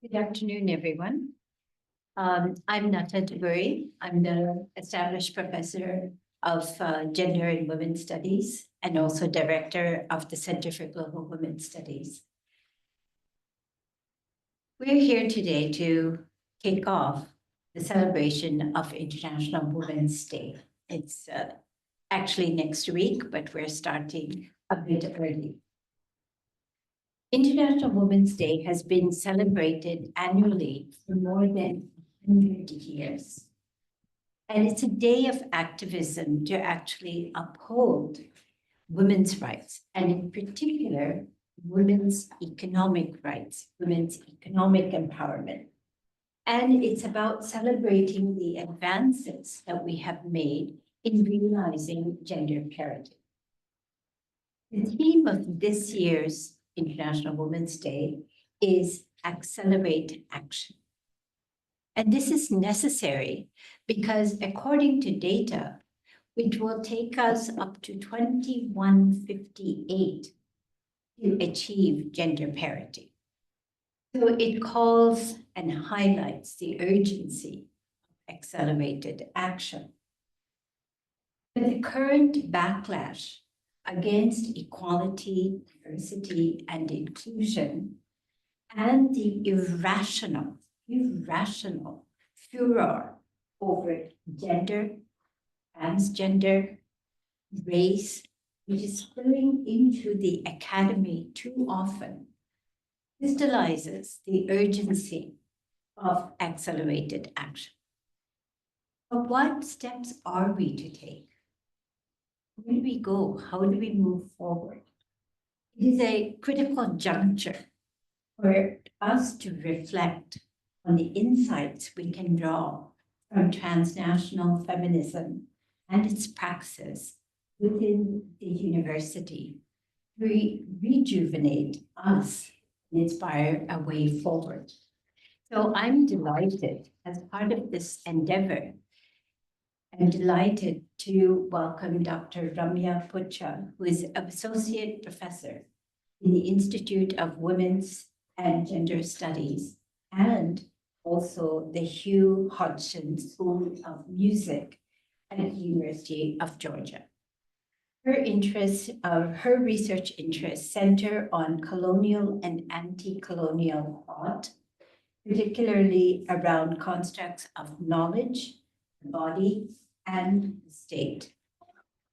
Good afternoon, everyone. I'm Nata Duburi. I'm the established professor of Gender and Women's Studies and also director of the Center for Global Women's Studies. We're here today to kick off the celebration of International Women's Day. It's actually next week, but we're starting a bit early. International Women's Day has been celebrated annually for more than 100 years. And it's a day of activism to actually uphold women's rights, and in particular, women's economic rights, women's economic empowerment. And it's about celebrating the advances that we have made in realizing gender parity. The theme of this year's International Women's Day is Accelerate Action. And this is necessary because according to data, it will take us up to 2158 to achieve gender parity. So it calls and highlights the urgency of accelerated action. But the current backlash against equality, diversity, and inclusion, and the irrational furor over gender, transgender, race, which is spilling into the academy too often, crystallizes the urgency of accelerated action. But what steps are we to take? Where do we go? How do we move forward? It is a critical juncture for us to reflect on the insights we can draw from transnational feminism and its praxis within the university to rejuvenate us and inspire a way forward. So I'm delighted, as part of this endeavor, I'm delighted to welcome Dr. Rumya Putcha, who is Associate Professor in the Institute of Women's and Gender Studies and also the Hugh Hodgson School of Music at the University of Georgia. Her research interests center on colonial and anti-colonial thought, particularly around constructs of knowledge, the body, and the state.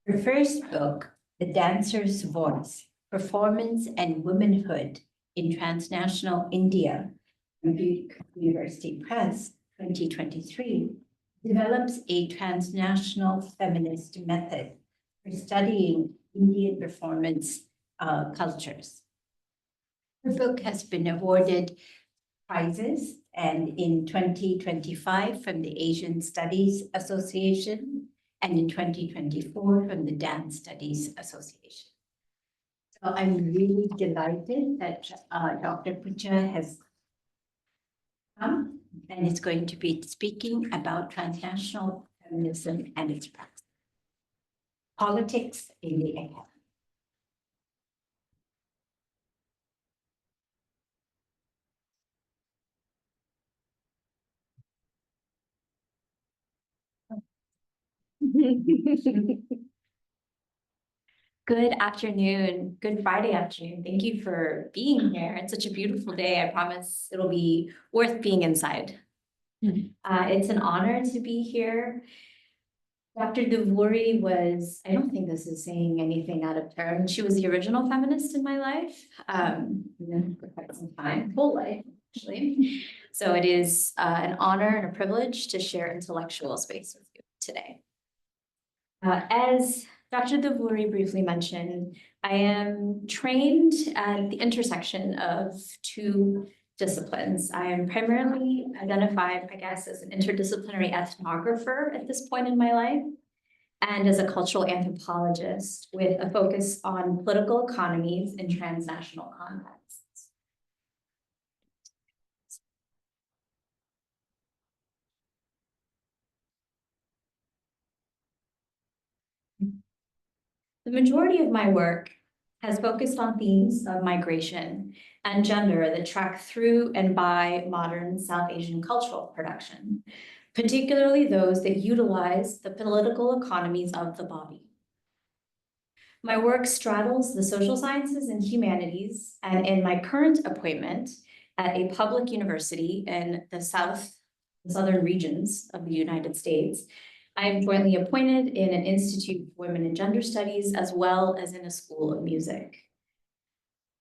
Her first book, The Dancer's Voice, Performance and Womanhood in Transnational India, from Duke University Press, 2023, develops a transnational feminist method for studying Indian performance cultures. Her book has been awarded prizes, and in 2025 from the Asian Studies Association, and in 2024 from the Dance Studies Association. So I'm really delighted that Dr. Putcha has come and is going to be speaking about transnational feminism and its practice. Politics in the academy. Good afternoon, good Friday afternoon. Thank you for being here. It's such a beautiful day. I promise it'll be worth being inside. It's an honor to be here. Dr. Duvuri was, I don't think this is saying anything out of turn. She was the original feminist in my life, for quite some time, whole life, actually. So it is an honor and a privilege to share intellectual space with you today. As Dr. Duvuri briefly mentioned, I am trained at the intersection of two disciplines. I am primarily identified, I guess, as an interdisciplinary ethnographer at this point in my life, and as a cultural anthropologist with a focus on political economies in transnational contexts. The majority of my work has focused on themes of migration and gender that track through and by modern South Asian cultural production, particularly those that utilize the political economies of the body. My work straddles the social sciences and humanities, and in my current appointment at a public university in the southern regions of the United States, I am jointly appointed in an Institute for Women and Gender Studies, as well as in a school of music.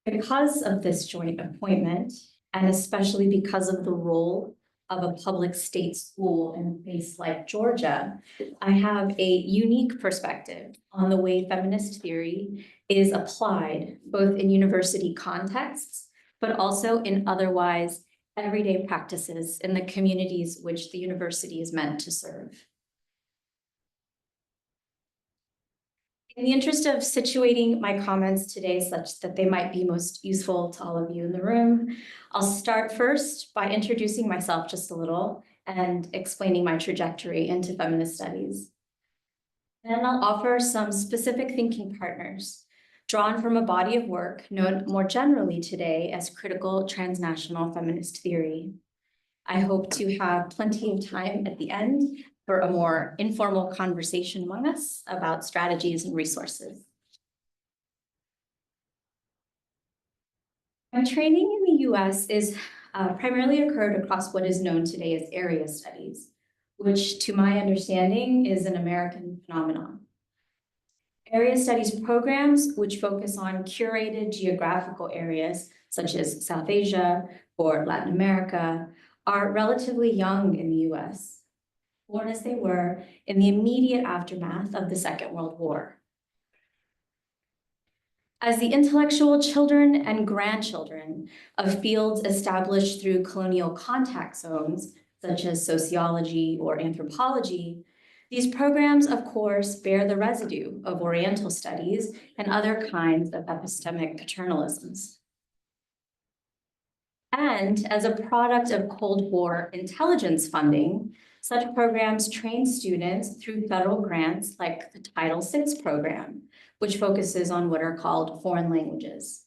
Because of this joint appointment, and especially because of the role of a public state school in a place like Georgia, I have a unique perspective on the way feminist theory is applied both in university contexts, but also in otherwise everyday practices in the communities which the university is meant to serve. In the interest of situating my comments today such that they might be most useful to all of you in the room, I'll start first by introducing myself just a little and explaining my trajectory into feminist studies. Then I'll offer some specific thinking partners drawn from a body of work known more generally today as critical transnational feminist theory. I hope to have plenty of time at the end for a more informal conversation among us about strategies and resources. My training in the US is primarily occurred across what is known today as area studies, which to my understanding is an American phenomenon. Area studies programs which focus on curated geographical areas such as South Asia or Latin America are relatively young in the US, born as they were in the immediate aftermath of the Second World War. As the intellectual children and grandchildren of fields established through colonial contact zones, such as sociology or anthropology, these programs, of course, bear the residue of Oriental studies and other kinds of epistemic paternalisms. And as a product of Cold War intelligence funding, such programs train students through federal grants like the Title VI program, which focuses on what are called foreign languages.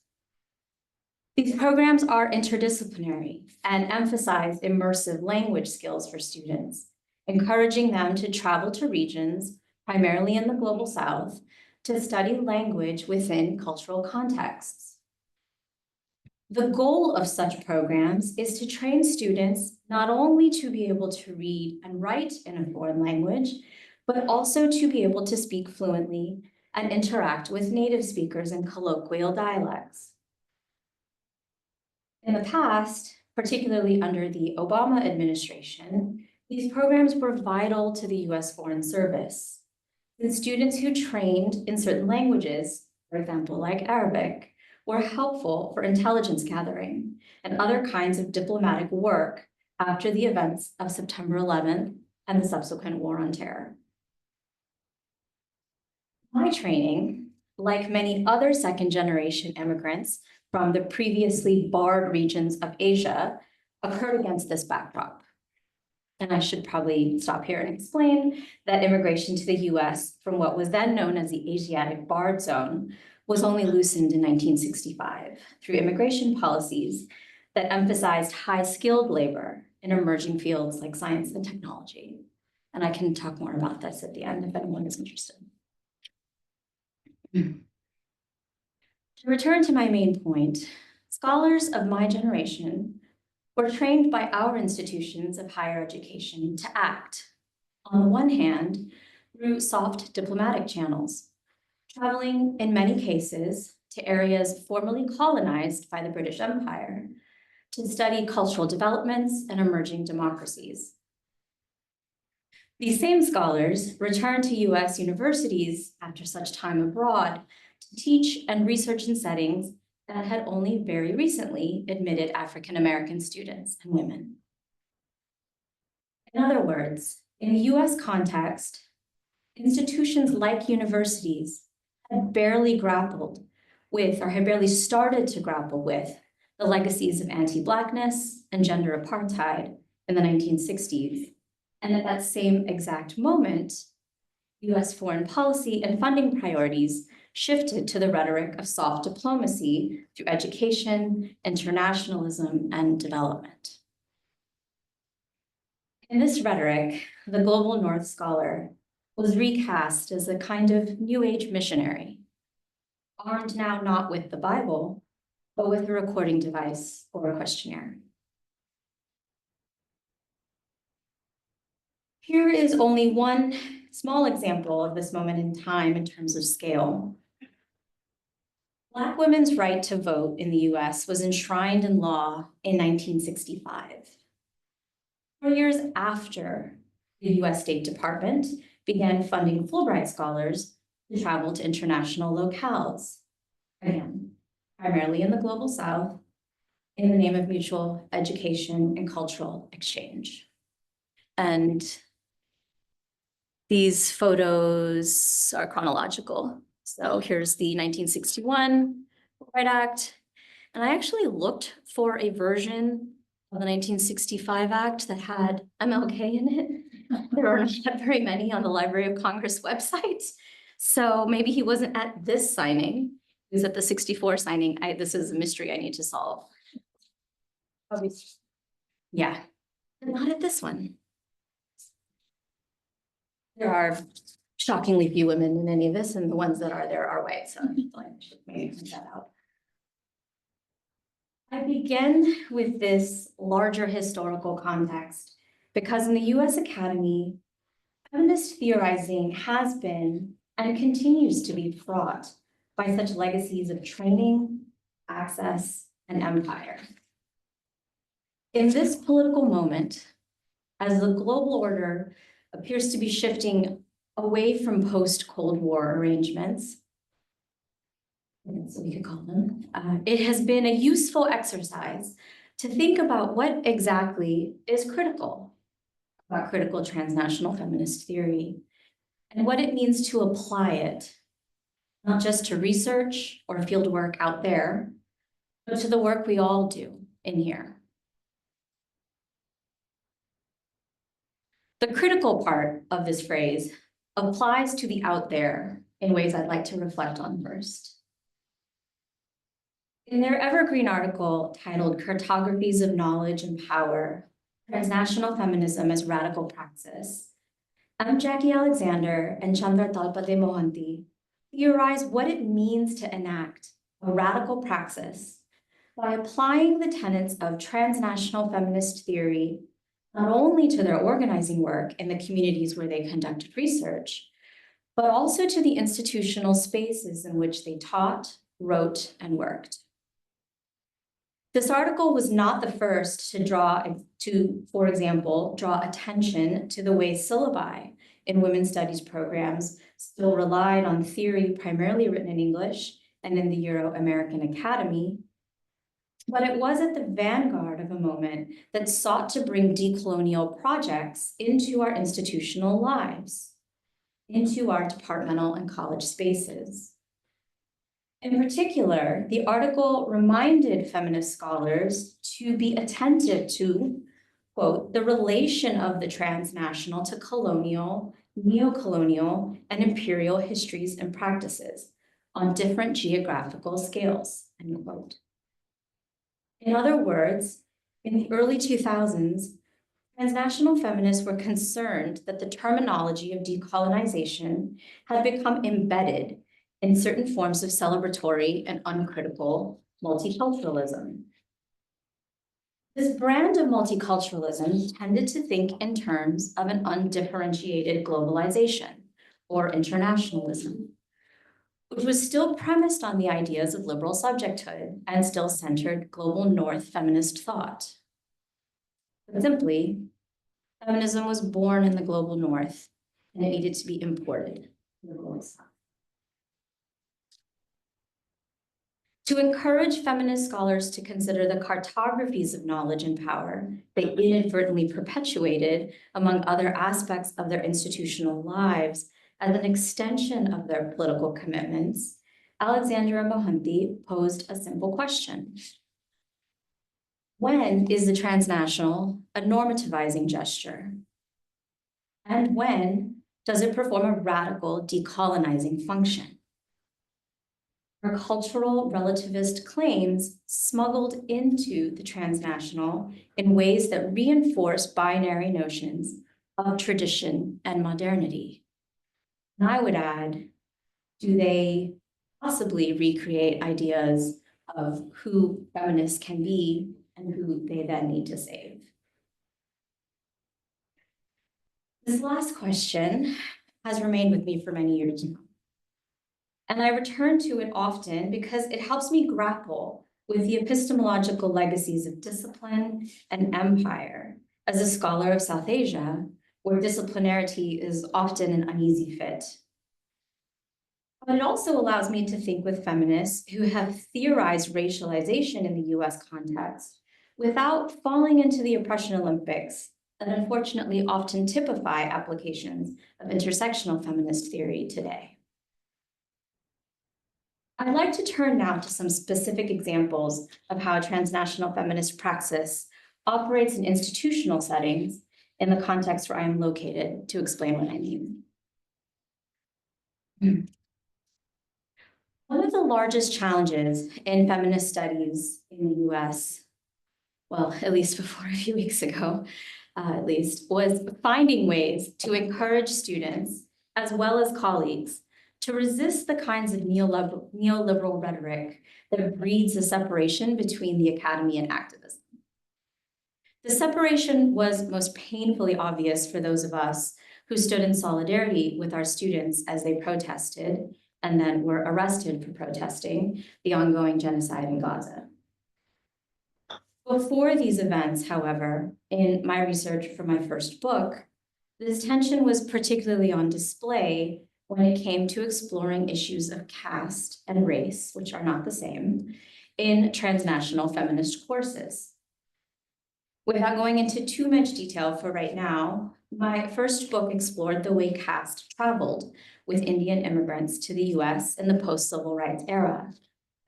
These programs are interdisciplinary and emphasize immersive language skills for students, encouraging them to travel to regions, primarily in the Global South, to study language within cultural contexts. The goal of such programs is to train students not only to be able to read and write in a foreign language, but also to be able to speak fluently and interact with native speakers in colloquial dialects. In the past, particularly under the Obama administration, these programs were vital to the US Foreign Service. The students who trained in certain languages, for example, like Arabic, were helpful for intelligence gathering and other kinds of diplomatic work after the events of September 11th and the subsequent War on Terror. My training, like many other second-generation immigrants from the previously barred regions of Asia, occurred against this backdrop. And I should probably stop here and explain that immigration to the US from what was then known as the Asiatic Barred Zone was only loosened in 1965 through immigration policies that emphasized high-skilled labor in emerging fields like science and technology. And I can talk more about this at the end if anyone is interested. To return to my main point, scholars of my generation were trained by our institutions of higher education to act, on the one hand, through soft diplomatic channels, traveling in many cases to areas formerly colonized by the British Empire to study cultural developments and emerging democracies. These same scholars return to US universities after such time abroad to teach and research in settings that had only very recently admitted African-American students and women. In other words, in the US context, institutions like universities had barely grappled with, or had barely started to grapple with, the legacies of anti-Blackness and gender apartheid in the 1960s. And at that same exact moment, US foreign policy and funding priorities shifted to the rhetoric of soft diplomacy through education, internationalism, and development. In this rhetoric, the global North scholar was recast as a kind of New Age missionary, armed now not with the Bible, but with a recording device or a questionnaire. Here is only one small example of this moment in time in terms of scale. Black women's right to vote in the US was enshrined in law in 1965. 4 years after the US State Department began funding Fulbright scholars to travel to international locales, again, primarily in the global South, in the name of mutual education and cultural exchange. And these photos are chronological. So here's the 1961 Fulbright Act. And I actually looked for a version of the 1965 Act that had MLK in it. There are not very many on the Library of Congress website. So maybe he wasn't at this signing. He was at the 64 signing. This is a mystery I need to solve. Yeah, but not at this one. There are shockingly few women in any of this, and the ones that are there are white, so I should maybe point that out. I begin with this larger historical context because in the US Academy, feminist theorizing has been and continues to be fraught by such legacies of training, access, and empire. In this political moment, as the global order appears to be shifting away from post-Cold War arrangements, so we could call them, it has been a useful exercise to think about what exactly is critical about critical transnational feminist theory and what it means to apply it, not just to research or field work out there, but to the work we all do in here. The critical part of this phrase applies to the out there in ways I'd like to reflect on first. In their evergreen article titled Cartographies of Knowledge and Power, Transnational Feminism as Radical Praxis, M. Jackie Alexander and Chandra Talpade Mohanty theorize what it means to enact a radical praxis by applying the tenets of transnational feminist theory not only to their organizing work in the communities where they conducted research, but also to the institutional spaces in which they taught, wrote, and worked. This article was not the first to, for example, draw attention to the way syllabi in women's studies programs still relied on theory primarily written in English and in the Euro-American Academy, but it was at the vanguard of a moment that sought to bring decolonial projects into our institutional lives, into our departmental and college spaces. In particular, the article reminded feminist scholars to be attentive to, quote, the relation of the transnational to colonial, neocolonial, and imperial histories and practices on different geographical scales, end quote. In other words, in the early 2000s, transnational feminists were concerned that the terminology of decolonization had become embedded in certain forms of celebratory and uncritical multiculturalism. This brand of multiculturalism tended to think in terms of an undifferentiated globalization or internationalism, which was still premised on the ideas of liberal subjecthood and still centered global North feminist thought. But simply, feminism was born in the global North and it needed to be imported in the global South. To encourage feminist scholars to consider the cartographies of knowledge and power they inadvertently perpetuated among other aspects of their institutional lives as an extension of their political commitments, Alexandra Mohanty posed a simple question. When is the transnational a normativizing gesture? And when does it perform a radical decolonizing function? are cultural relativist claims smuggled into the transnational in ways that reinforce binary notions of tradition and modernity. And I would add, do they possibly recreate ideas of who feminists can be and who they then need to save? This last question has remained with me for many years now. And I return to it often because it helps me grapple with the epistemological legacies of discipline and empire as a scholar of South Asia, where disciplinarity is often an uneasy fit. But it also allows me to think with feminists who have theorized racialization in the US context without falling into the oppression Olympics that unfortunately often typify applications of intersectional feminist theory today. I'd like to turn now to some specific examples of how transnational feminist praxis operates in institutional settings in the context where I am located to explain what I mean. One of the largest challenges in feminist studies in the US, well, at least before a few weeks ago, at least, was finding ways to encourage students, as well as colleagues, to resist the kinds of neoliberal rhetoric that breeds a separation between the academy and activism. The separation was most painfully obvious for those of us who stood in solidarity with our students as they protested and then were arrested for protesting the ongoing genocide in Gaza. Before these events, however, in my research for my first book, this tension was particularly on display when it came to exploring issues of caste and race, which are not the same, in transnational feminist courses. Without going into too much detail for right now, my first book explored the way caste traveled with Indian immigrants to the US in the post-civil rights era,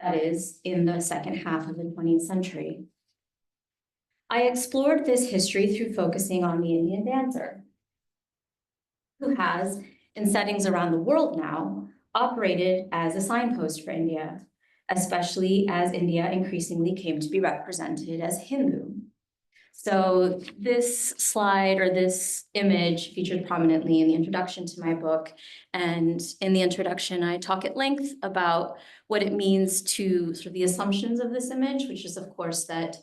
that is, in the second half of the 20th century. I explored this history through focusing on the Indian dancer, who has, in settings around the world now, operated as a signpost for India, especially as India increasingly came to be represented as Hindu. So this slide or this image featured prominently in the introduction to my book. And in the introduction, I talk at length about what it means to sort of the assumptions of this image, which is of course that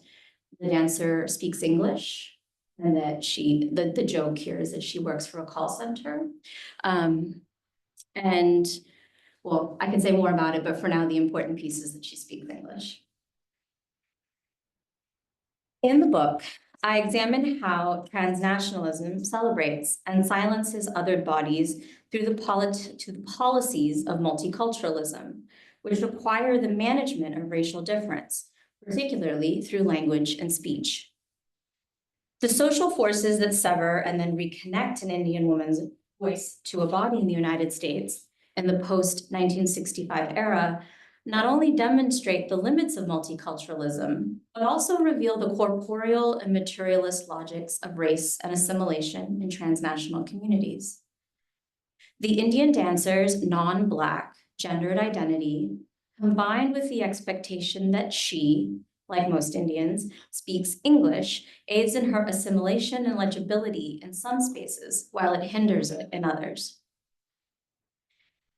the dancer speaks English and that the joke here is that she works for a call center. And well, I can say more about it, but for now, the important piece is that she speaks English. In the book, I examine how transnationalism celebrates and silences other bodies through the policies of multiculturalism, which require the management of racial difference, particularly through language and speech. The social forces that sever and then reconnect an Indian woman's voice to a body in the United States in the post-1965 era not only demonstrate the limits of multiculturalism, but also reveal the corporeal and materialist logics of race and assimilation in transnational communities. The Indian dancer's non-Black gendered identity, combined with the expectation that she, like most Indians, speaks English, aids in her assimilation and legibility in some spaces, while it hinders it in others.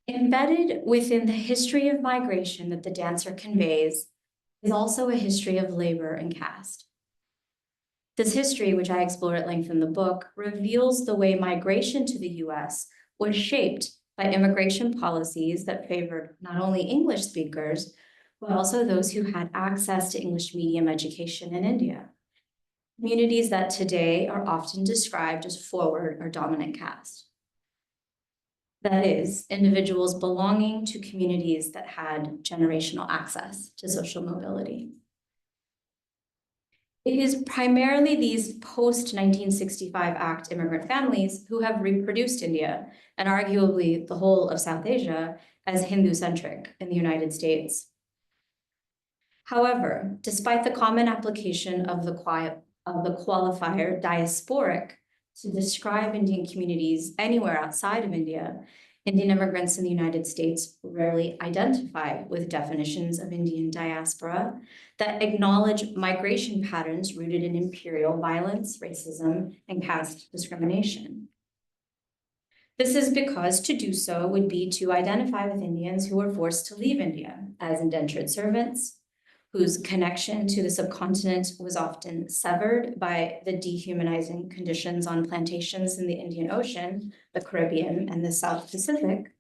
Embedded within the history of migration that the dancer conveys is also a history of labor and caste. This history, which I explore at length in the book, reveals the way migration to the US was shaped by immigration policies that favored not only English speakers, but also those who had access to English medium education in India, communities that today are often described as forward or dominant caste. That is, individuals belonging to communities that had generational access to social mobility. It is primarily these post-1965 Act immigrant families who have reproduced India, and arguably the whole of South Asia, as Hindu-centric in the United States. However, despite the common application of the qualifier diasporic to describe Indian communities anywhere outside of India, Indian immigrants in the United States rarely identify with definitions of Indian diaspora that acknowledge migration patterns rooted in imperial violence, racism, and caste discrimination. This is because to do so would be to identify with Indians who were forced to leave India as indentured servants, whose connection to the subcontinent was often severed by the dehumanizing conditions on plantations in the Indian Ocean, the Caribbean, and the South Pacific,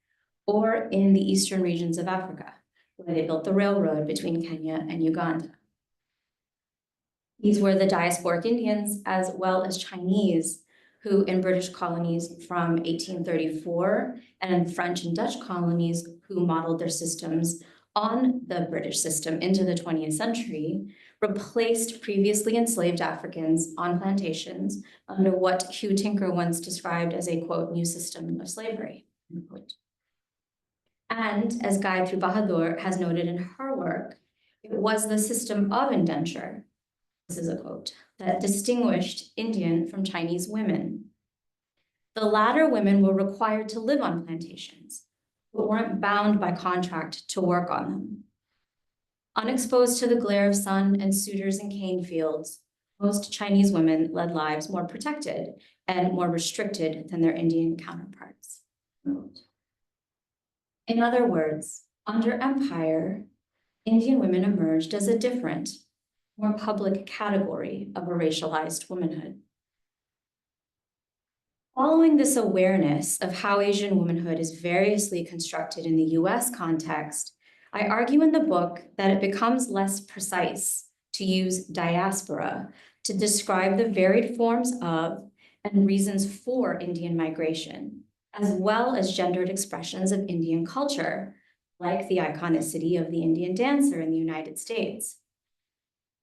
or in the eastern regions of Africa, where they built the railroad between Kenya and Uganda. These were the diasporic Indians, as well as Chinese, who in British colonies from 1834 and French and Dutch colonies who modeled their systems on the British system into the 20th century, replaced previously enslaved Africans on plantations under what Hugh Tinker once described as a, quote, new system of slavery, unquote. And as Gayatri Bahadur has noted in her work, it was the system of indenture, this is a quote, that distinguished Indian from Chinese women. The latter women were required to live on plantations, but weren't bound by contract to work on them. Unexposed to the glare of sun and suitors in cane fields, most Chinese women led lives more protected and more restricted than their Indian counterparts. In other words, under empire, Indian women emerged as a different, more public category of a racialized womanhood. Following this awareness of how Asian womanhood is variously constructed in the US context, I argue in the book that it becomes less precise to use diaspora to describe the varied forms of and reasons for Indian migration, as well as gendered expressions of Indian culture, like the iconicity of the Indian dancer in the United States.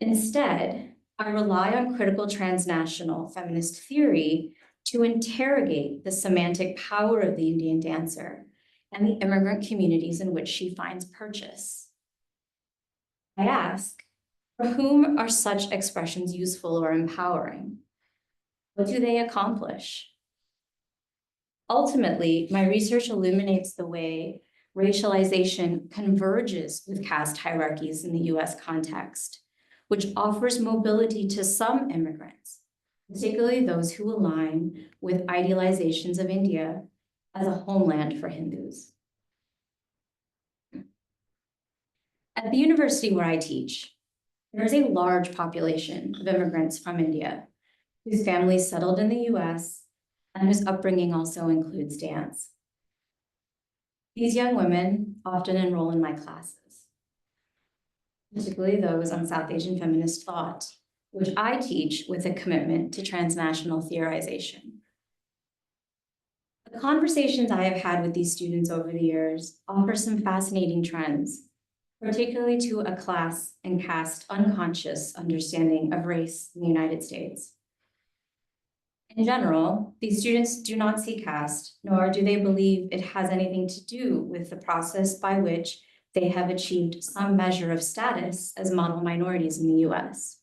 Instead, I rely on critical transnational feminist theory to interrogate the semantic power of the Indian dancer and the immigrant communities in which she finds purchase. I ask, for whom are such expressions useful or empowering? What do they accomplish? Ultimately, my research illuminates the way racialization converges with caste hierarchies in the US context, which offers mobility to some immigrants, particularly those who align with idealizations of India as a homeland for Hindus. At the university where I teach, there is a large population of immigrants from India whose families settled in the US and whose upbringing also includes dance. These young women often enroll in my classes, particularly those on South Asian feminist thought, which I teach with a commitment to transnational theorization. The conversations I have had with these students over the years offer some fascinating trends, particularly to a class and caste unconscious understanding of race in the United States. In general, these students do not see caste, nor do they believe it has anything to do with the process by which they have achieved some measure of status as model minorities in the US.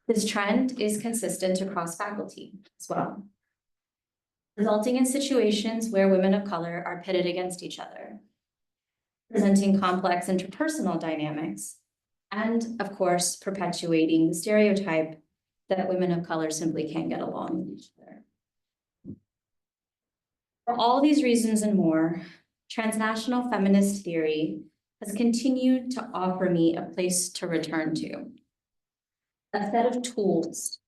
This trend is consistent across faculty as well, resulting in situations where women of color are pitted against each other, presenting complex interpersonal dynamics, and of course, perpetuating the stereotype that women of color simply can't get along with each other. For all these reasons and more, transnational feminist theory has continued to offer me a place to return to, a set of tools,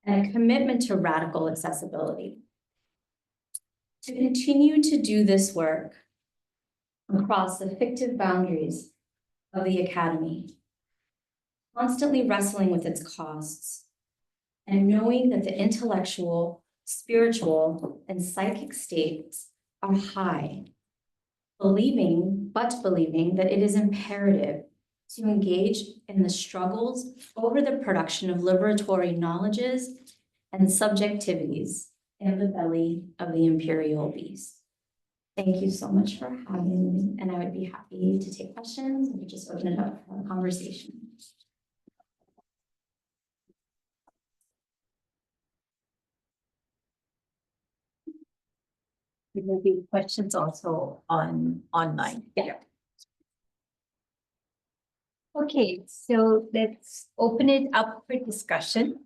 and a commitment to radical accessibility. To continue to do this work across the fictive boundaries of the academy, constantly wrestling with its costs, and knowing that the intellectual, spiritual, and psychic stakes are high, believing that it is imperative to engage in the struggles over the production of liberatory knowledges and subjectivities in the belly of the imperial beast. Thank you so much for having me, and I would be happy to take questions and just open it up for a conversation. There will be questions also online. Yeah. Okay, so let's open it up for discussion.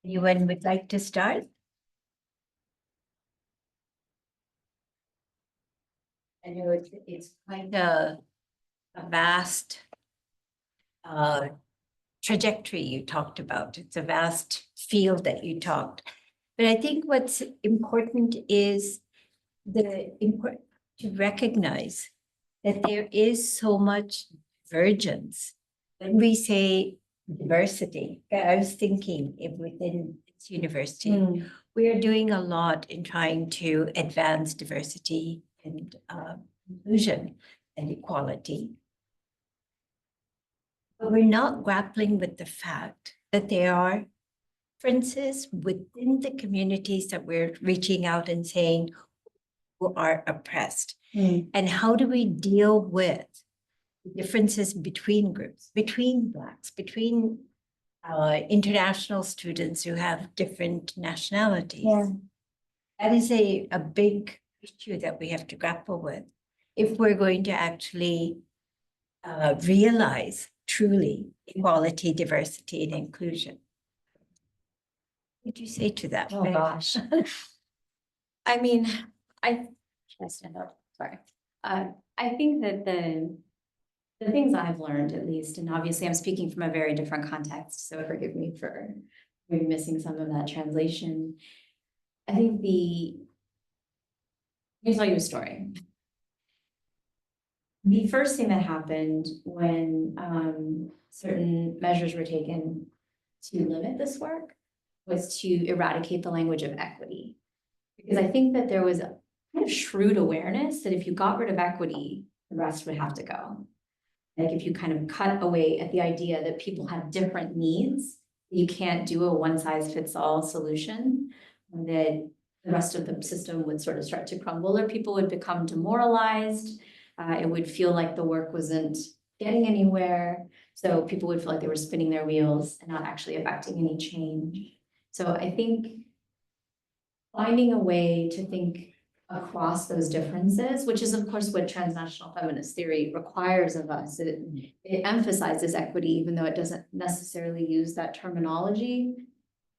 Anyone would like to start? I know it's quite a vast trajectory you talked about. It's a vast field that you talked. But I think what's important is to recognize that there is so much divergence. When we say diversity, I was thinking within this university, we are doing a lot in trying to advance diversity and inclusion and equality. But we're not grappling with the fact that there are differences within the communities that we're reaching out and saying who are oppressed. And how do we deal with the differences between groups, between Blacks, between international students who have different nationalities? Yeah. That is a big issue that we have to grapple with if we're going to actually realize truly equality, diversity, and inclusion. What would you say to that? Oh, gosh. I mean, should I stand up? Sorry. I think that the things I've learned, at least, and obviously I'm speaking from a very different context, so forgive me for maybe missing some of that translation. I think let me tell you a story. The first thing that happened when certain measures were taken to limit this work was to eradicate the language of equity. Because I think that there was a kind of shrewd awareness that if you got rid of equity, the rest would have to go. Like if you kind of cut away at the idea that people have different needs, you can't do a one-size-fits-all solution, that the rest of the system would sort of start to crumble, or people would become demoralized. It would feel like the work wasn't getting anywhere. So people would feel like they were spinning their wheels and not actually affecting any change. So I think finding a way to think across those differences, which is of course what transnational feminist theory requires of us. It emphasizes equity, even though it doesn't necessarily use that terminology.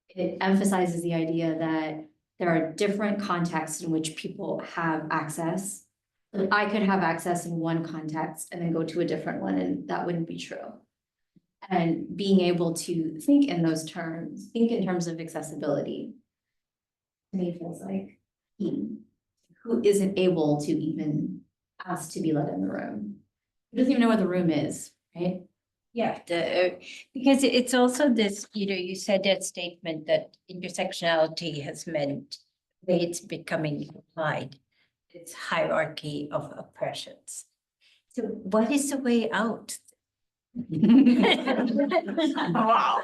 It emphasizes the idea that there are different contexts in which people have access. Like I could have access in one context and then go to a different one, and that wouldn't be true. And being able to think in those terms, think in terms of accessibility, to me feels like key. Who isn't able to even ask to be let in the room? Who doesn't even know what the room is, right? Yeah, because it's also this, you said that statement that intersectionality has meant the way it's becoming applied, it's hierarchy of oppressions. So what is the way out? Wow.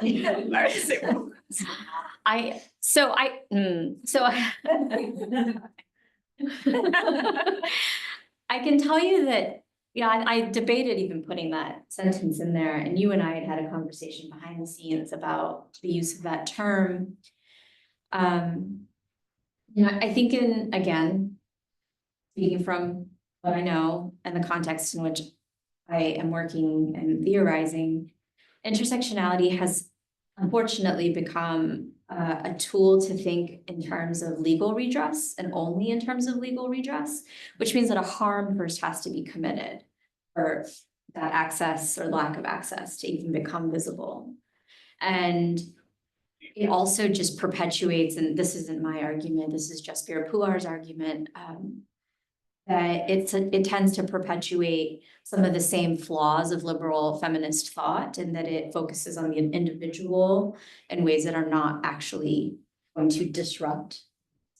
I can tell you that, yeah, I debated even putting that sentence in there, and you and I had a conversation behind the scenes about the use of that term. I think again, speaking from what I know and the context in which I am working and theorizing, intersectionality has unfortunately become a tool to think in terms of legal redress and only in terms of legal redress, which means that a harm first has to be committed for that access or lack of access to even become visible. And it also just perpetuates, and this isn't my argument, this is just Jasbir Puar's argument, that it tends to perpetuate some of the same flaws of liberal feminist thought, and that it focuses on the individual in ways that are not actually going to disrupt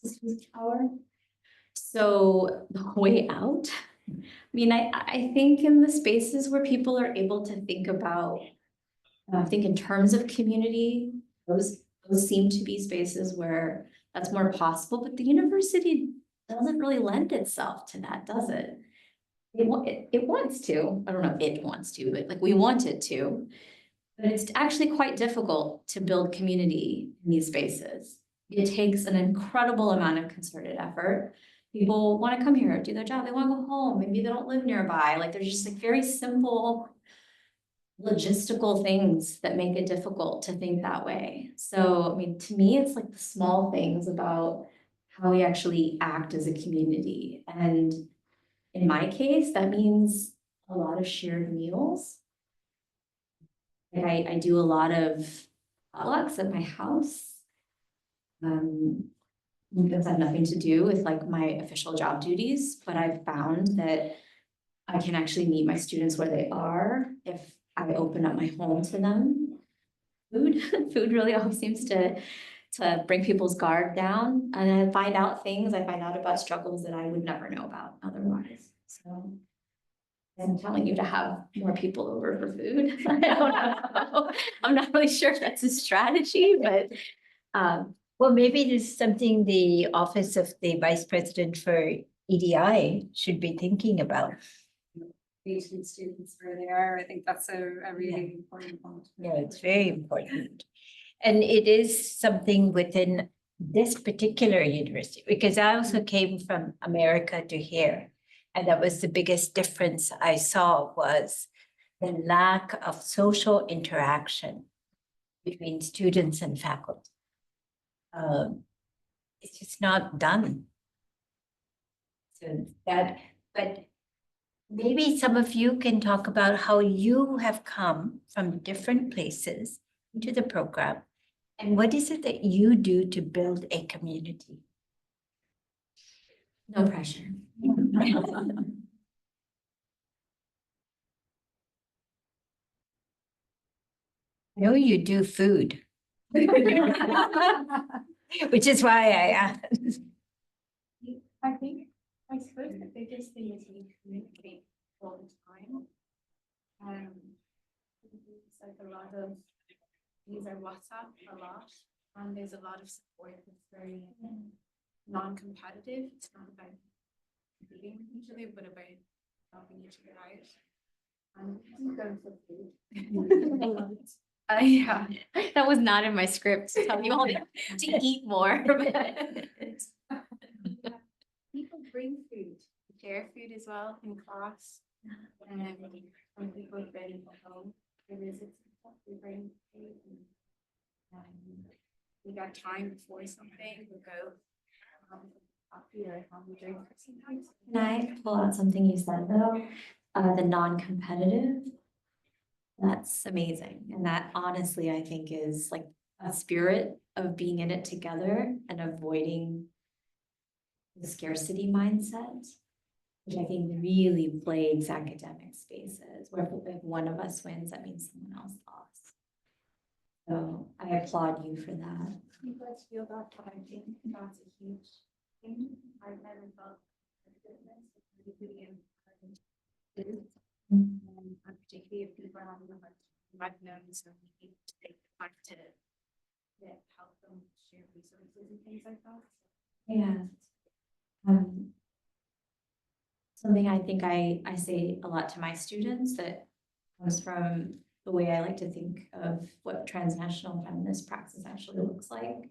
systems of power. So the way out, I mean, I think in the spaces where people are able to think about, think in terms of community, those seem to be spaces where that's more possible, but the university doesn't really lend itself to that, does it? It wants to. I don't know if it wants to, but like we want it to. But it's actually quite difficult to build community in these spaces. It takes an incredible amount of concerted effort. People want to come here, do their job, they want to go home, maybe they don't live nearby. Like there's just like very simple logistical things that make it difficult to think that way. So, I mean, to me, it's like the small things about how we actually act as a community. And in my case, that means a lot of shared meals. Like I do a lot of potlucks at my house. This had nothing to do with like my official job duties, but I've found that I can actually meet my students where they are if I open up my home to them. Food really always seems to bring people's guard down, and I find out about struggles that I would never know about otherwise. So I'm telling you to have more people over for food. I don't know. I'm not really sure if that's a strategy, but Well, maybe there's something the Office of the Vice President for EDI should be thinking about. Reaching students where they are, I think that's a really important point. Yeah, it's very important. And it is something within this particular university, because I also came from America to here. And that was the biggest difference I saw, was the lack of social interaction between students and faculty. It's just not done. So that, but maybe some of you can talk about how you have come from different places into the program. And what is it that you do to build a community? no pressure. I know you do food. Which is why I asked. I think, I suppose the biggest thing is we communicate all the time. It's like a lot of, use our WhatsApp a lot, and there's a lot of support that's very non-competitive. It's not about competing with each other, but about helping each other out. And we go for food. Yeah, that was not in my script, to tell you all to eat more. People bring food, share food as well in class. When people bring home, their visits and stuff, we bring food. We got time before something, we'll go coffee or have a drink or something. Can I pull out something you said though? The non-competitive. That's amazing. And that honestly, I think is like a spirit of being in it together and avoiding the scarcity mindset, which I think really plagues academic spaces, where if one of us wins, that means someone else lost. So I applaud you for that. You guys feel that, but I think that's a huge thing. I've never felt goodness. It's really important. And particularly if people are having a hard time, I've known so many people to take the time to help them share resources and things like that. Yeah. Something I think I say a lot to my students that comes from the way I like to think of what transnational feminist praxis actually looks like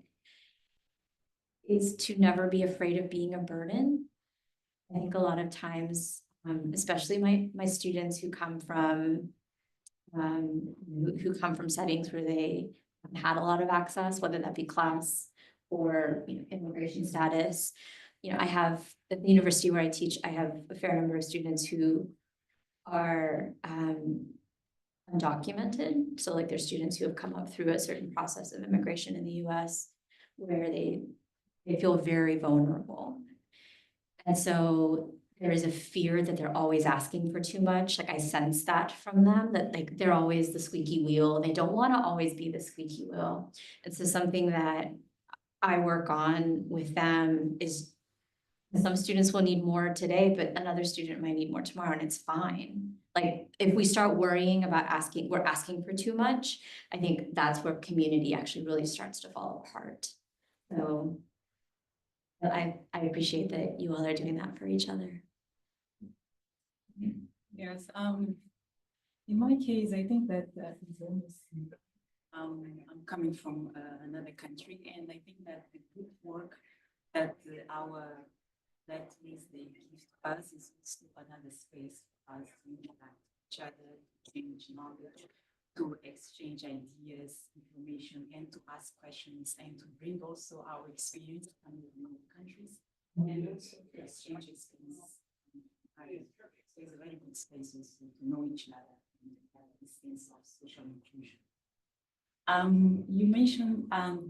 is to never be afraid of being a burden. I think a lot of times, especially my students who come from settings where they had a lot of access, whether that be class or immigration status. I have at the university where I teach, I have a fair number of students who are undocumented. So like they're students who have come up through a certain process of immigration in the US where they feel very vulnerable. And so there is a fear that they're always asking for too much. Like I sense that from them, that like they're always the squeaky wheel and they don't want to always be the squeaky wheel. And so something that I work on with them is some students will need more today, but another student might need more tomorrow, and it's fine. Like if we start worrying about we're asking for too much, I think that's where community actually really starts to fall apart. So I appreciate that you all are doing that for each other. Yes, In my case, I think that I'm coming from another country, and I think that the good work that our that is they give to us is also another space for us to interact with each other, to exchange knowledge, to exchange ideas, information, and to ask questions, and to bring also our experience from other countries, and also to exchange experience. So it's a very good space also to know each other and to have this sense of social inclusion. You mentioned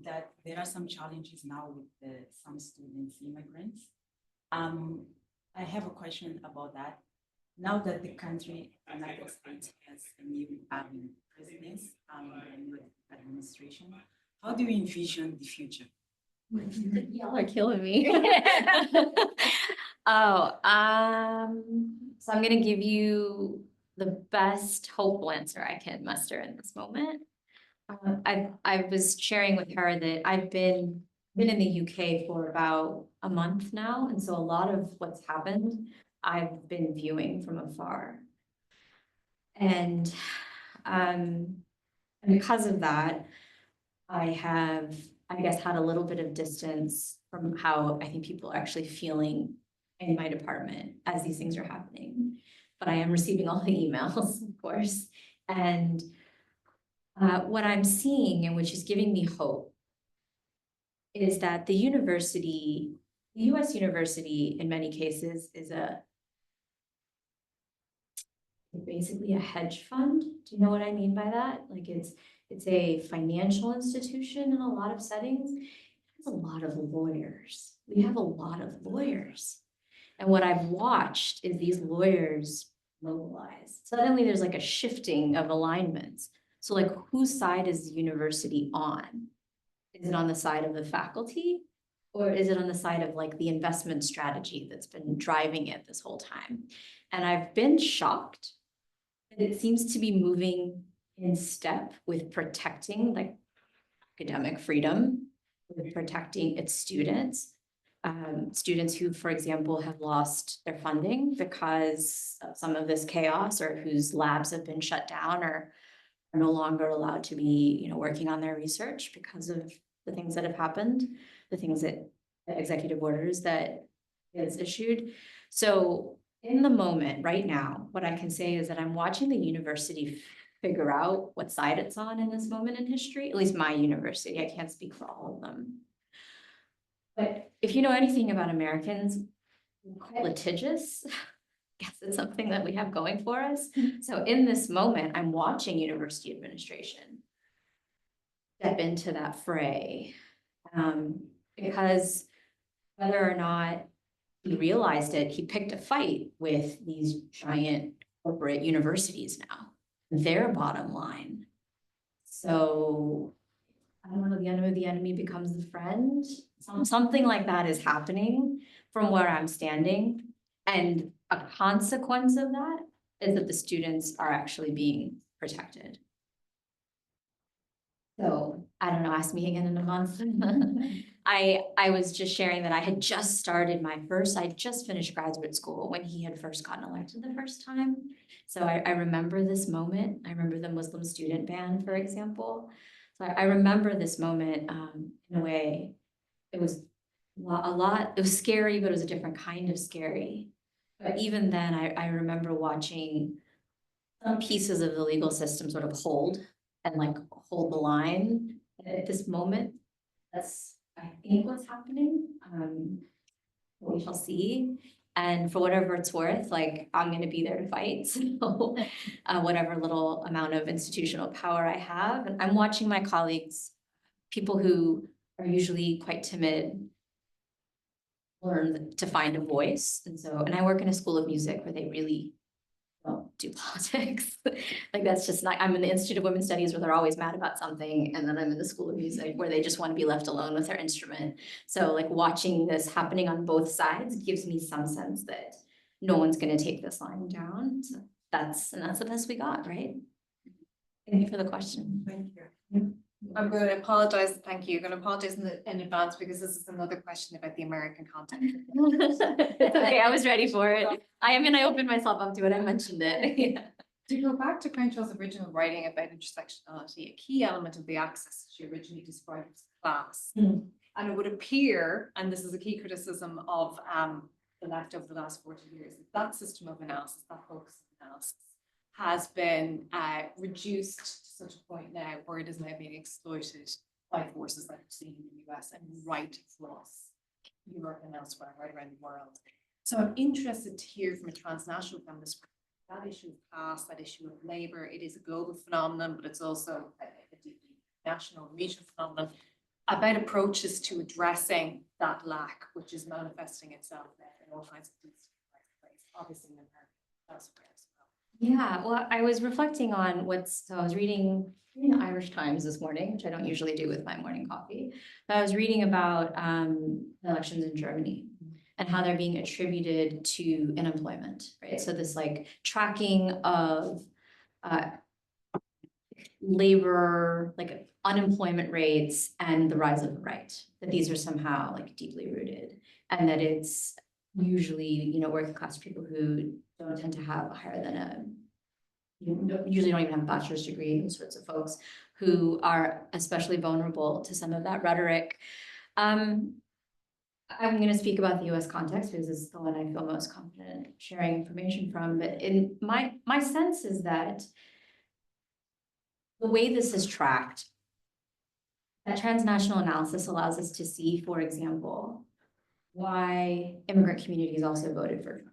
that there are some challenges now with some students, immigrants. I have a question about that. Now that the country, United States, has a new president, a new administration, how do you envision the future? Y'all are killing me. Oh, so I'm gonna give you the best hopeful answer I can muster in this moment. I was sharing with her that I've been in the UK for about a month now, and so a lot of what's happened, I've been viewing from afar. And because of that, I have, I guess, had a little bit of distance from how I think people are actually feeling in my department as these things are happening. But I am receiving all the emails, of course. And what I'm seeing, and which is giving me hope, is that the university, the US university in many cases is basically a hedge fund. Do you know what I mean by that? Like it's a financial institution in a lot of settings. It has a lot of lawyers. We have a lot of lawyers. And what I've watched is these lawyers mobilize. Suddenly there's like a shifting of alignments. So like whose side is the university on? Is it on the side of the faculty? Or is it on the side of like the investment strategy that's been driving it this whole time? And I've been shocked that it seems to be moving in step with protecting like academic freedom, with protecting its students. Students who, for example, have lost their funding because of some of this chaos, or whose labs have been shut down or are no longer allowed to be, working on their research because of the things that have happened, the things that the executive orders that is issued. So in the moment right now, what I can say is that I'm watching the university figure out what side it's on in this moment in history, at least my university. I can't speak for all of them. But if you know anything about Americans, we're quite litigious. I guess it's something that we have going for us. So in this moment, I'm watching university administration step into that fray, because whether or not he realized it, he picked a fight with these giant corporate universities now, their bottom line. So I don't know, the enemy of the enemy becomes the friend. Something like that is happening from where I'm standing. And a consequence of that is that the students are actually being protected. So I don't know, ask me again in a month. I was just sharing that I had just started I just finished graduate school when he had first gotten elected the first time. So I remember this moment. I remember the Muslim student ban, for example. So I remember this moment in a way. It was it was scary, but it was a different kind of scary. But even then, I remember watching some pieces of the legal system sort of hold the line at this moment. That's, I think, what's happening. We shall see. And for whatever it's worth, I'm going to be there to fight. So whatever little amount of institutional power I have. And I'm watching my colleagues, people who are usually quite timid, learn to find a voice. And I work in a school of music where they really don't do politics. That's just not, I'm in the Institute of Women's Studies where they're always mad about something. And then I'm in the School of Music where they just want to be left alone with their instrument. So watching this happening on both sides gives me some sense that no one's going to take this line down. So that's the best we got, right? Thank you for the question. Thank you. I'm going to apologize. Thank you. I'm going to apologize in advance because this is another question about the American content. It's okay. I was ready for it. I opened myself up to it. I mentioned it. Yeah. To go back to Crenshaw's original writing about intersectionality, a key element of the axis she originally described as class. And it would appear, and this is a key criticism of the left over the last 40 years, that system of analysis, that focus of analysis, has been reduced to such a point now where it is now being exploited by forces that we've seen in the US and right across Europe and elsewhere, right around the world. So I'm interested to hear from a transnational feminist that issue of class, that issue of labor. It is a global phenomenon, but it's also a deeply national and regional phenomenon, about approaches to addressing that lack, which is manifesting itself in all kinds of places, obviously in America, elsewhere as well. Yeah, well, I was reflecting on so I was reading the Irish Times this morning, which I don't usually do with my morning coffee. But I was reading about elections in Germany and how they're being attributed to unemployment, right? So this like tracking of labor, like unemployment rates and the rise of the right, that these are somehow like deeply rooted, and that it's usually, you know, working class people who don't tend to have higher than usually don't even have a bachelor's degree, those sorts of folks who are especially vulnerable to some of that rhetoric. I'm going to speak about the US context because it's the one I feel most confident sharing information from. But in my sense is that the way this is tracked, that transnational analysis allows us to see, for example, why immigrant communities also voted for Trump.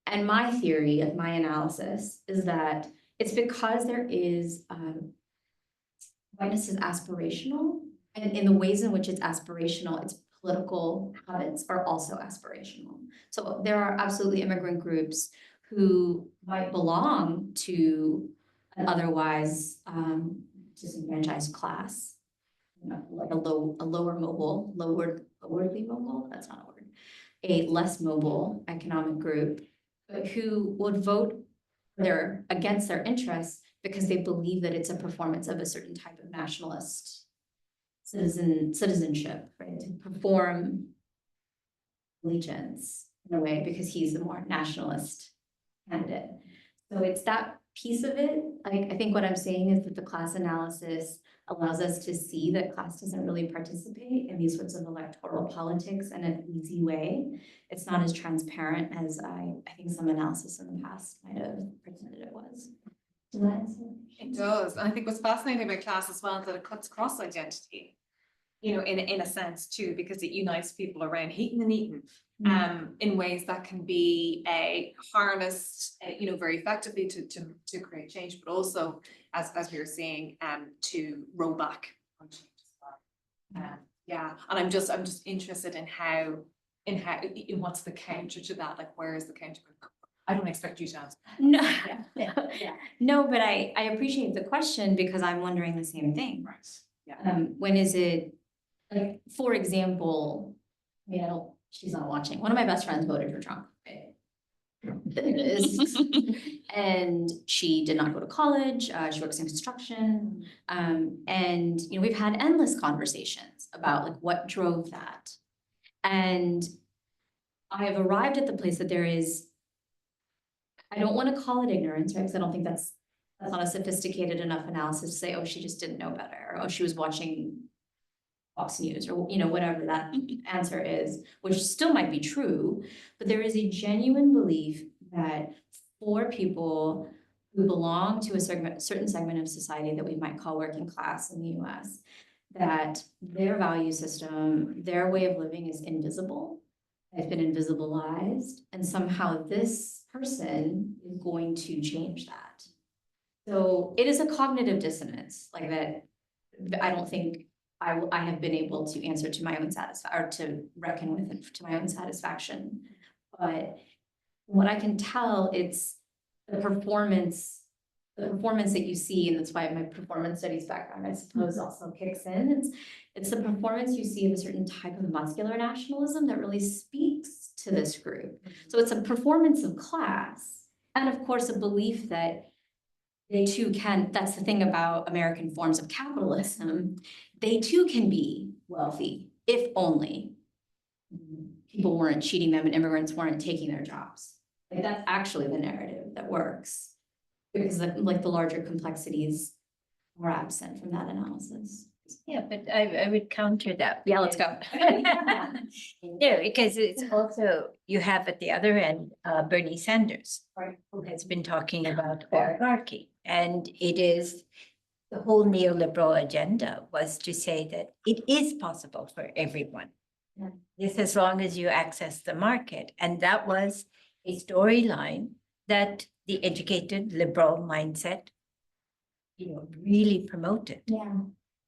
And my theory of my analysis is that it's because there is whiteness is aspirational, and in the ways in which it's aspirational, its political habits are also aspirational. So there are absolutely immigrant groups who might belong to an otherwise disenfranchised class, you know, like lowerly mobile, that's not a word, a less mobile economic group, but who would vote against their interests because they believe that it's a performance of a certain type of nationalist citizenship, right? To perform allegiance in a way because he's the more nationalist candidate. So it's that piece of it. Like, I think what I'm saying is that the class analysis allows us to see that class doesn't really participate in these sorts of electoral politics in an easy way. It's not as transparent as I think some analysis in the past might have pretended it was. It does. And I think what's fascinating about class as well is that it cuts across identity, you know, in a sense too, because it unites people around hating and eating in ways that can be harnessed, you know, very effectively to create change, but also, as we were saying, to roll back on change as well. Yeah, and I'm just interested in how what's the counter to that? Like, where is the counter going to come from? I don't expect you to answer. No, no, but I appreciate the question because I'm wondering the same thing. Right. Yeah. When is it, like, for example, you know, she's not watching. One of my best friends voted for Trump. Right? And she did not go to college. She works in construction. And, you know, we've had endless conversations about like what drove that. And I have arrived at the place that there is, I don't want to call it ignorance, right? Because I don't think that's not a sophisticated enough analysis to say, oh, she just didn't know better, or oh, she was watching Fox News, or, you know, whatever that answer is, which still might be true, but there is a genuine belief that for people who belong to a certain segment of society that we might call working class in the US, that their value system, their way of living is invisible. It's been invisibilized, and somehow this person is going to change that. So it is a cognitive dissonance like that. I don't think I have been able to answer to my own satisfaction, or to reckon with it to my own satisfaction. But what I can tell, it's the performance that you see, and that's why my performance studies background, I suppose, also kicks in. It's the performance you see of a certain type of muscular nationalism that really speaks to this group. So it's a performance of class, and of course, a belief that they too can, that's the thing about American forms of capitalism, they too can be wealthy, if only people weren't cheating them and immigrants weren't taking their jobs. Like, that's actually the narrative that works. because like the larger complexities are absent from that analysis. Yeah, but I would counter that. Yeah, let's go. No, because it's also, you have at the other end, Bernie Sanders, Right. who has been talking about oligarchy. And it is, the whole neoliberal agenda was to say that it is possible for everyone. Yeah. Just as long as you access the market. And that was a storyline that the educated liberal mindset, really promoted. Yeah.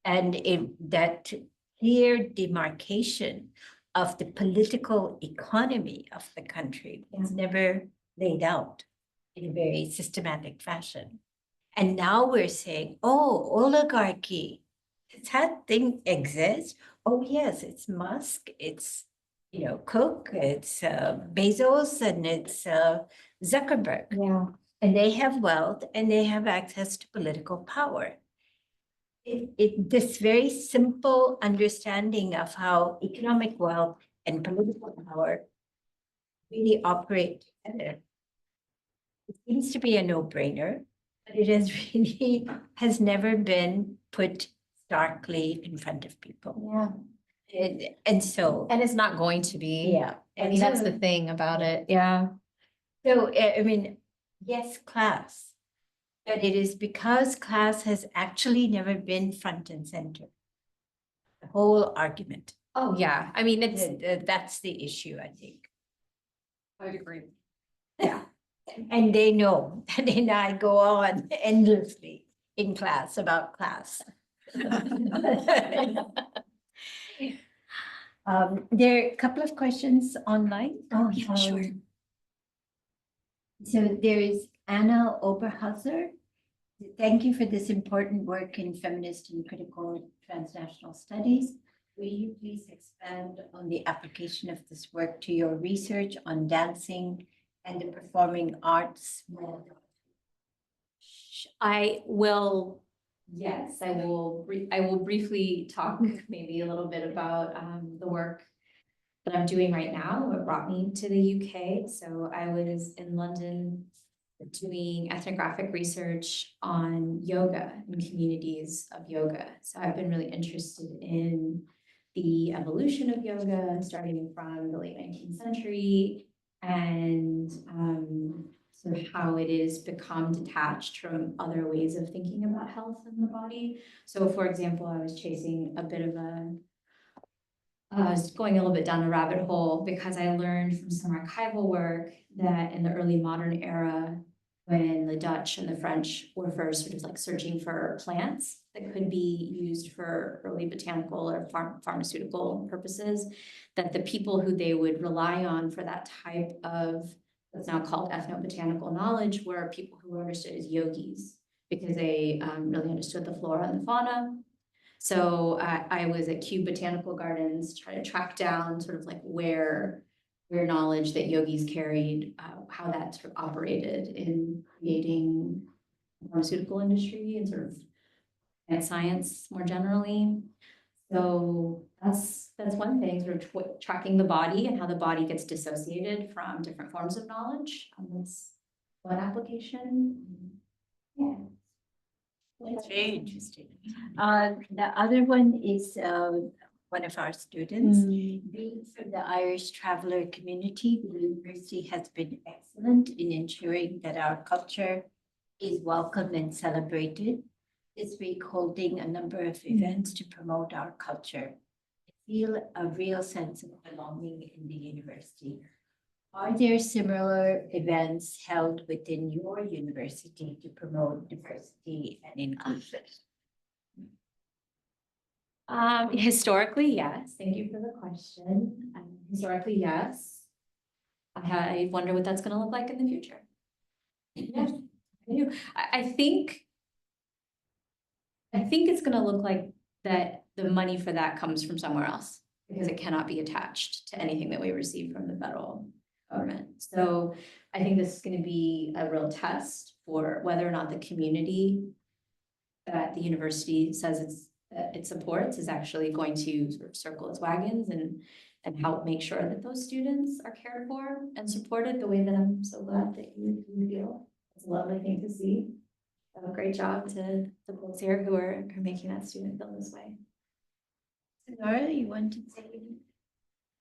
And that clear demarcation of the political economy of the country was never laid out in a very systematic fashion. And now we're saying, oh, oligarchy, does that thing exist? Oh, yes, it's Musk, it's, Cook, it's Bezos, and it's Zuckerberg. Yeah. And they have wealth and they have access to political power. This very simple understanding of how economic wealth and political power really operate together. It seems to be a no-brainer, but it has never been put starkly in front of people. Yeah. And so, And it's not going to be. yeah. I mean, that's the thing about it. Yeah. So, I mean, yes, class. But it is because class has actually never been front and center. The whole argument. Oh, yeah. I mean, it's, That's the issue, I think. I'd agree. Yeah. And they know, and I go on endlessly in class about class. There are a couple of questions online. oh, yeah, sure. So there is Anna Oberhauser. Thank you for this important work in feminist and critical transnational studies. Will you please expand on the application of this work to your research on dancing and the performing arts? I will, yes, I will briefly talk maybe a little bit about the work that I'm doing right now, what brought me to the UK. So I was in London doing ethnographic research on yoga and communities of yoga. So I've been really interested in the evolution of yoga, starting from the late 19th century, and sort of how it has become detached from other ways of thinking about health in the body. So for example, I was chasing a bit of I was going a little bit down a rabbit hole because I learned from some archival work that in the early modern era, when the Dutch and the French were first sort of like searching for plants that could be used for early botanical or pharmaceutical purposes, that the people who they would rely on for that type of what's now called ethnobotanical knowledge were people who were understood as yogis, because they really understood the flora and the fauna. So I was at Kew Botanical Gardens trying to track down sort of like where knowledge that yogis carried, how that sort of operated in creating the pharmaceutical industry and sort of plant science more generally. So that's one thing, sort of tracking the body and how the body gets dissociated from different forms of knowledge. That's one application. Yeah. That's very interesting. The other one is one of our students. Being from the Irish traveler community, the university has been excellent in ensuring that our culture is welcome and celebrated. This week, holding a number of events to promote our culture. I feel a real sense of belonging in the university. Are there similar events held within your university to promote diversity and inclusion? Historically, yes. Thank you for the question. Historically, yes. I wonder what that's going to look like in the future. Yeah, I do. I think it's going to look like that the money for that comes from somewhere else, because it cannot be attached to anything that we receive from the federal government. So I think this is going to be a real test for whether or not the community that the university says it supports is actually going to sort of circle its wagons and help make sure that those students are cared for and supported the way that I'm so glad that you feel. It's a lovely thing to see. So great job to the folks here who are making that student feel this way. Laura, you want to say any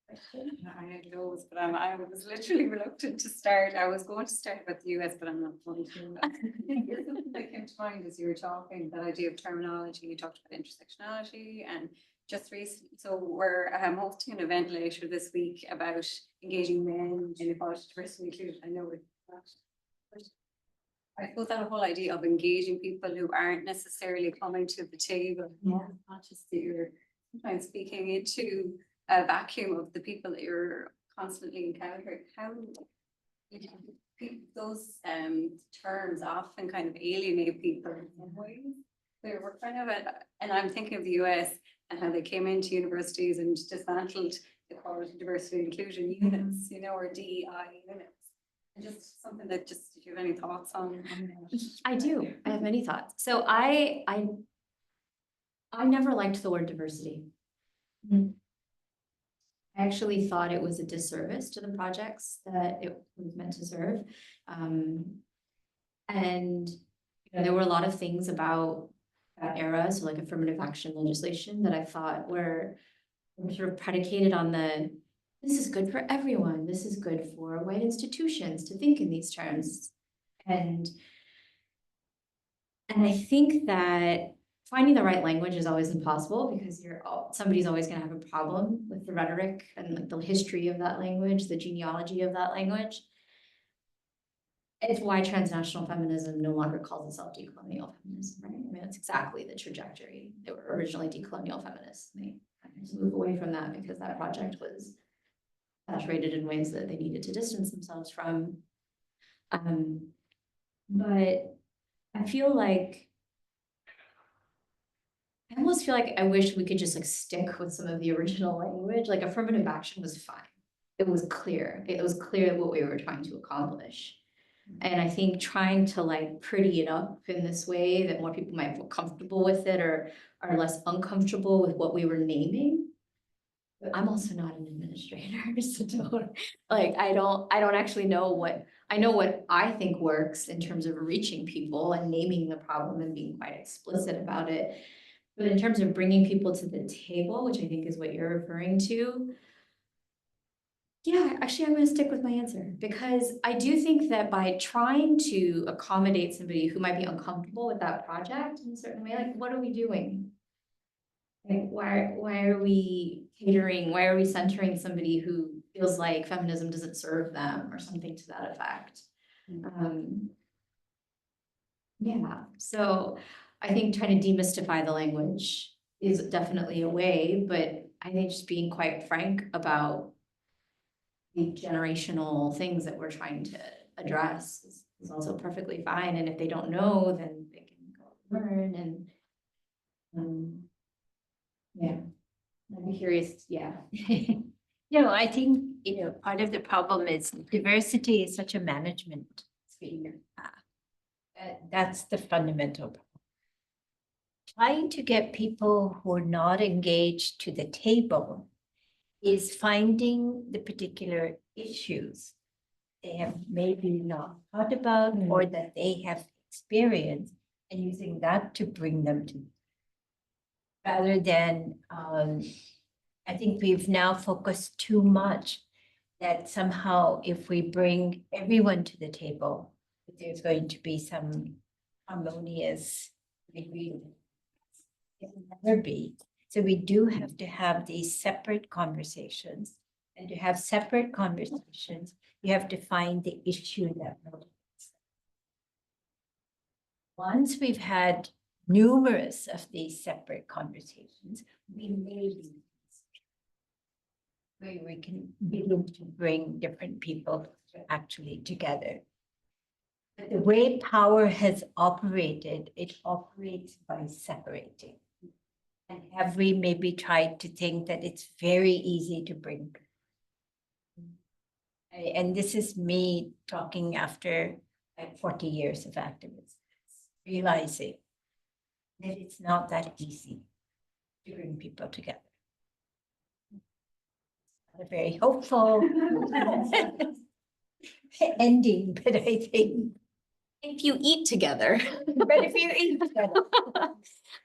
question? I had loads, but I was literally reluctant to start. I was going to start with the US, but I'm not going to. Something that came to mind as you were talking, that idea of terminology, you talked about intersectionality and just recently, so we're hosting an event later this week about engaging men in equality, diversity, and inclusion. I know it. I suppose that whole idea of engaging people who aren't necessarily coming to the table, not just that you're sometimes speaking into a vacuum of the people that you're constantly encountering. How those terms often kind of alienate people in some ways. We're kind of and I'm thinking of the US and how they came into universities and dismantled equality, diversity, inclusion units, you know, or DEI units. And just something that just, do you have any thoughts on that? I do. I have many thoughts. So I never liked the word diversity. I actually thought it was a disservice to the projects that it was meant to serve. And you know, there were a lot of things about that era, so like affirmative action legislation, that I thought were sort of predicated on this is good for everyone. This is good for white institutions to think in these terms. And I think that finding the right language is always impossible because somebody's always going to have a problem with the rhetoric and like the history of that language, the genealogy of that language. It's why transnational feminism no longer calls itself decolonial feminism, right? I mean, that's exactly the trajectory. They were originally decolonial feminists. They had to move away from that because that project was saturated in ways that they needed to distance themselves from. But I almost feel like I wish we could just like stick with some of the original language. Like affirmative action was fine. It was clear. It was clear what we were trying to accomplish. And I think trying to like pretty it up in this way that more people might feel comfortable with it or are less uncomfortable with what we were naming. But I'm also not an administrator, so I don't actually know what I think works in terms of reaching people and naming the problem and being quite explicit about it. But in terms of bringing people to the table, which I think is what you're referring to, yeah, actually, I'm going to stick with my answer because I do think that by trying to accommodate somebody who might be uncomfortable with that project in a certain way, like, what are we doing? Like, why are we catering? Why are we centering somebody who feels like feminism doesn't serve them or something to that effect? Yeah, so I think trying to demystify the language is definitely a way, but I think just being quite frank about the generational things that we're trying to address is also perfectly fine. And if they don't know, then they can go learn and yeah, I'd be curious. Yeah. No, I think, you know, part of the problem is diversity is such a management sphere. That's the fundamental problem. Trying to get people who are not engaged to the table is finding the particular issues they have maybe not thought about or that they have experienced and using that to bring them to, rather than, I think we've now focused too much that somehow if we bring everyone to the table, there's going to be some harmonious agreement. It will never be. So we do have to have these separate conversations. And to have separate conversations, you have to find the issue that motivates them. Once we've had numerous of these separate conversations, we may be where we can begin to bring different people actually together. But the way power has operated, it operates by separating. And have we maybe tried to think that it's very easy to bring? And this is me talking after like 40 years of activism, realizing that it's not that easy to bring people together. Not a very hopeful ending, but I think If you eat together. But if you eat together,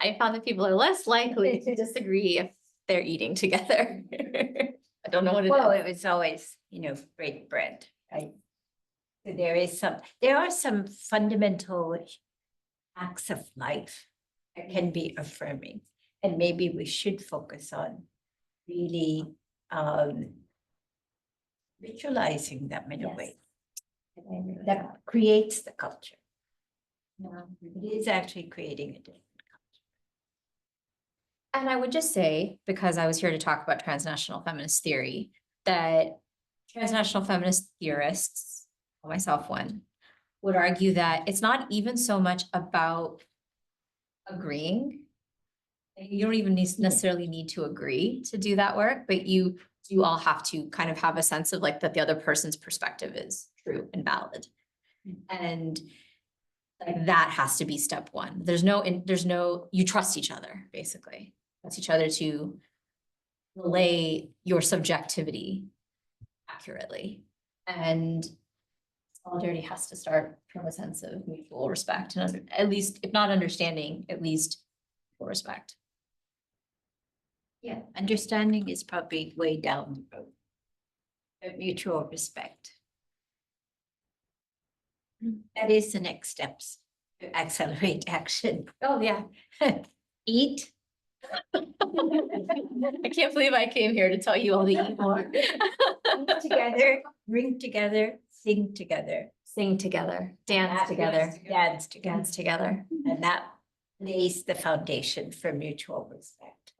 I found that people are less likely to disagree if they're eating together. I don't know what it well, is. it was always, break bread, right? So there are some fundamental acts of life that can be affirming. And maybe we should focus on really ritualizing them in a Yes. way that creates the culture. It is actually creating a different. And I would just say, because I was here to talk about transnational feminist theory, that transnational feminist theorists, myself one, would argue that it's not even so much about agreeing. You don't even necessarily need to agree to do that work, but you do all have to kind of have a sense of like that the other person's perspective is true and valid. And like that has to be step one. There's no, you trust each other, basically. Trust each other to relay your subjectivity accurately. And solidarity has to start from a sense of mutual respect and at least, if not understanding, at least mutual respect. Yeah, understanding is probably way down the road. But mutual respect. That is the next steps to accelerate action. Oh, yeah. Eat. I can't believe I came here to tell you all to eat more. Eat together, drink together, sing together, Sing together, dance together, dance together. dance together. And that lays the foundation for mutual respect,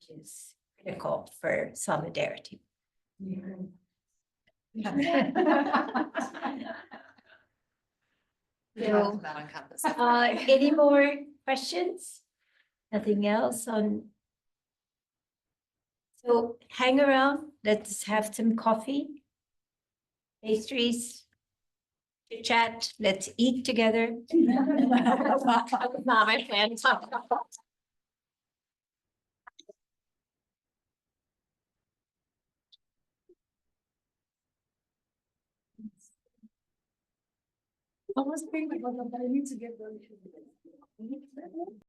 which is critical for solidarity. So, That on campus. any more questions? Nothing else on? So hang around, let's have some coffee, pastries, chit chat, let's eat together. That was not my plan to talk about. I was thinking, I need to get those.